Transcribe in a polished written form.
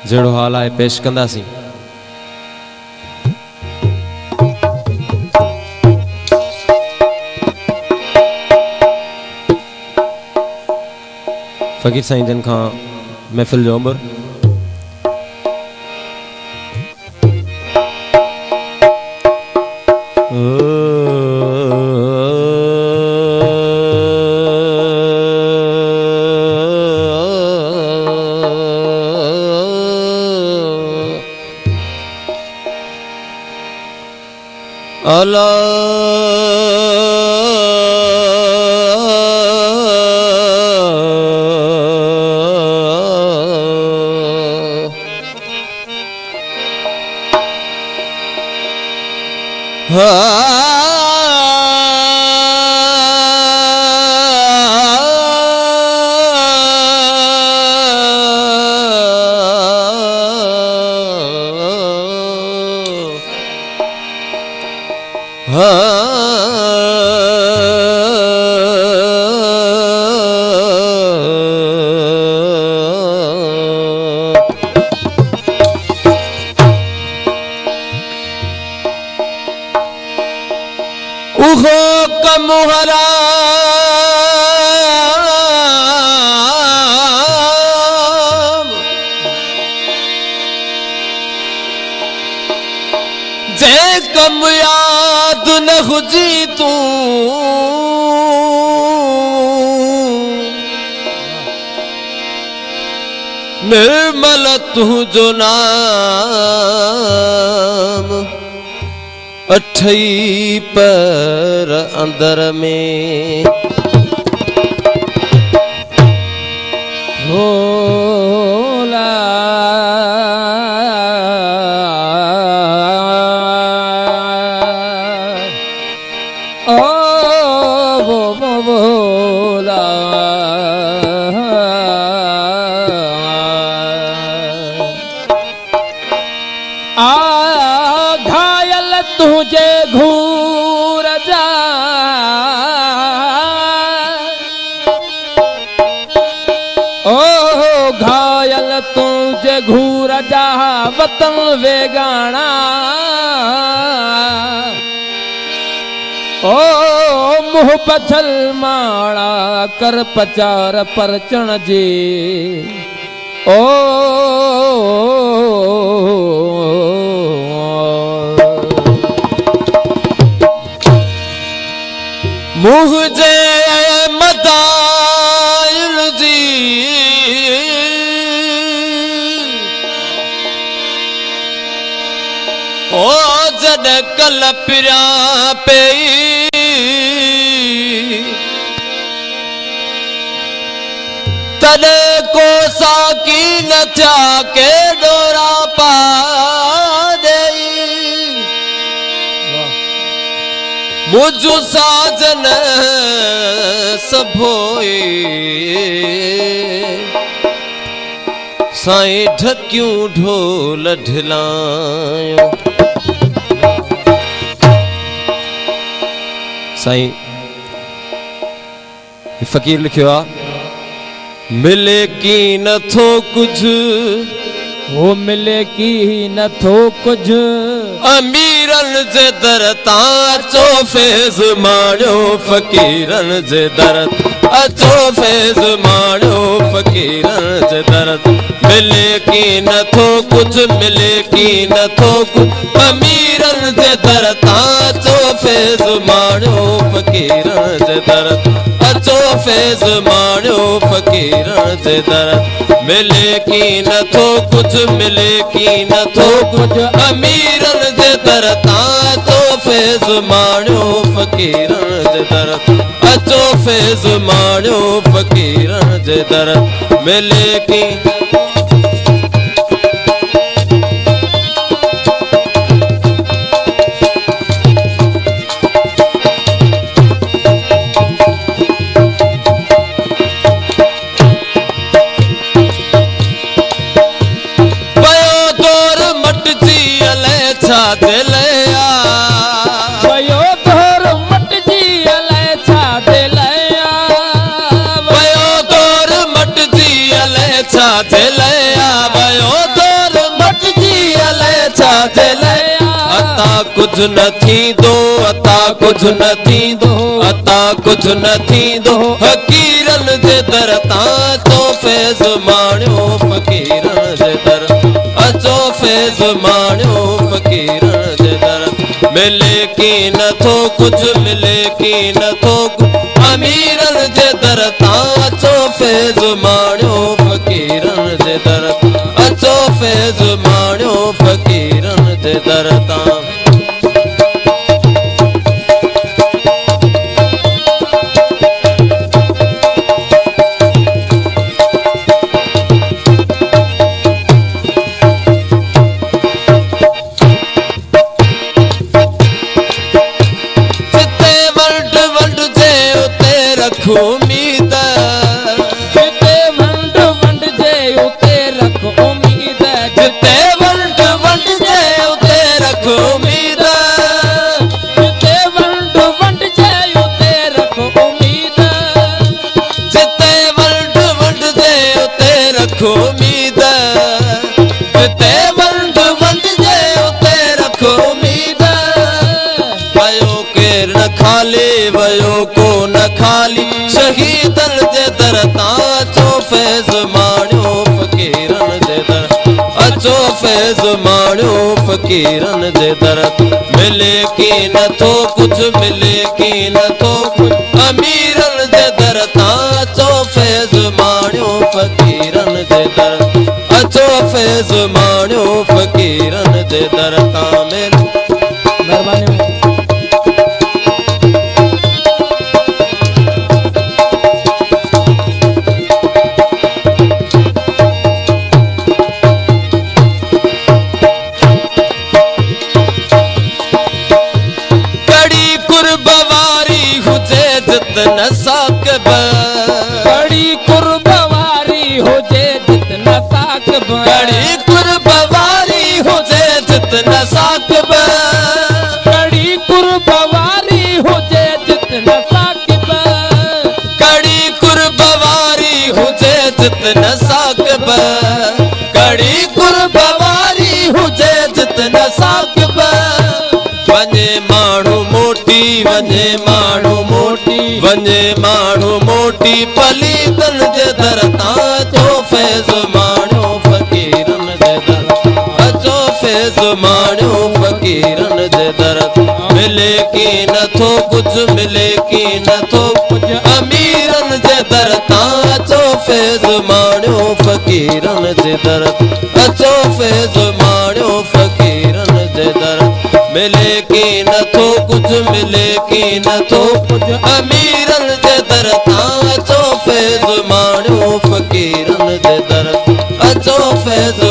जड़ो हाल आए पेश कंदा सी। फकीर साईं जन खां महफिल जो उमर निर्मल तू जो नाम अठई पर अंदर में भोला ओ भोला घायल तुझे घूर जा ओ घायल तुझे घूर जा वतन वेगाना ओ मुँह बछल माड़ा कर पचार परचण जी ओ मुझे मदाइल जी ओ जद कल पिरा पे तद को साकी न था के डोरा पा मुझु साजन सभोए साईं ढक्यूं ढोल ढिलायो साईं फकीर लिखियो आ मिले की नथो कुछ वो मिले की नथो कुछ अमीरन जे दर ताचो फैज़ माणो फकीरन जे दर अचो फैज़ माणो फकीरन जे दर मिले की नथो कुछ मिले की नथो कुछ अमीरन जे दर ताचो फैज़ माणो फकीरन जे दर अचो फैज़ माणो फकीरन जे दर मिले की नथो कुछ मिले की नथो कुछ अमीरन जे दर ताचो फैज़ माणो फकीरन जे दर अचो फैज़ माणो फकीरन जे दर मिले की कुछ न थींदो अता कुछ न थींदो अता कुछ न थींदो फ़कीरन जे दर तां अचो फैज़ माणियो फ़कीरन जे दर अचो फैज़ माणियो फ़कीरन जे दर मिले की नथो कुछ मिले की नथो अमीरन जे दर तां अचो फैज़ माणियो फ़कीरन जे दर अचो फैज़ माणियो फ़कीरन जे दर तां उम्मीद जिते वंड वंड जे उते रख उम्मीद जिते वंड वंड जे उते रख उम्मीद जिते वंड वंड जे उते रख उम्मीद जिते वंड वंड जे उते रख उम्मीद जिते वंड वंड जे उते रख उम्मीद वयो केर न खाली वयो को न खाली शहीदन जे दर तां अचो फैज़ माणियो फ़कीरन जे दर अचो फैज़ माणियो फ़कीरन जे दर मिले की नथो कुछ मिले की नथो कुछ अमीरन जे दर तां अचो फैज़ माणियो फ़कीरन जे दर अचो फैज़ माणियो फ़कीरन जे दर तां महिरबानी जितना साकब बड़ी कुर्बावारी हो जे जितना साकब बड़ी कुर्बावारी हो जे जितना साकब बड़ी कुर्बावारी हो जे जितना साकब कड़ी कुर्बावारी हो जे जितना साकब कड़ी कुर्बावारी हो जे जितना साकब वने माण्हू मोटी वने माण्हू मोटी वने माण्हू मोटी पलीतन जे दर तां अचो फैज़ माणियो फ़कीरन जे दर अचो फैज़ माणियो फ़कीरन जे दर मिले की नथो कुछ मिले की नथो कुछ अमीरन जे दर तां अचो फैज़ माणियो फ़कीरन जे दर अचो फैज़ माणियो फ़कीरन जे दर मिले की नथो कुछ मिले की नथो कुछ अमीरन जे दर तां अचो फैज़ माणियो फ़कीरन जे दर अचो फैज़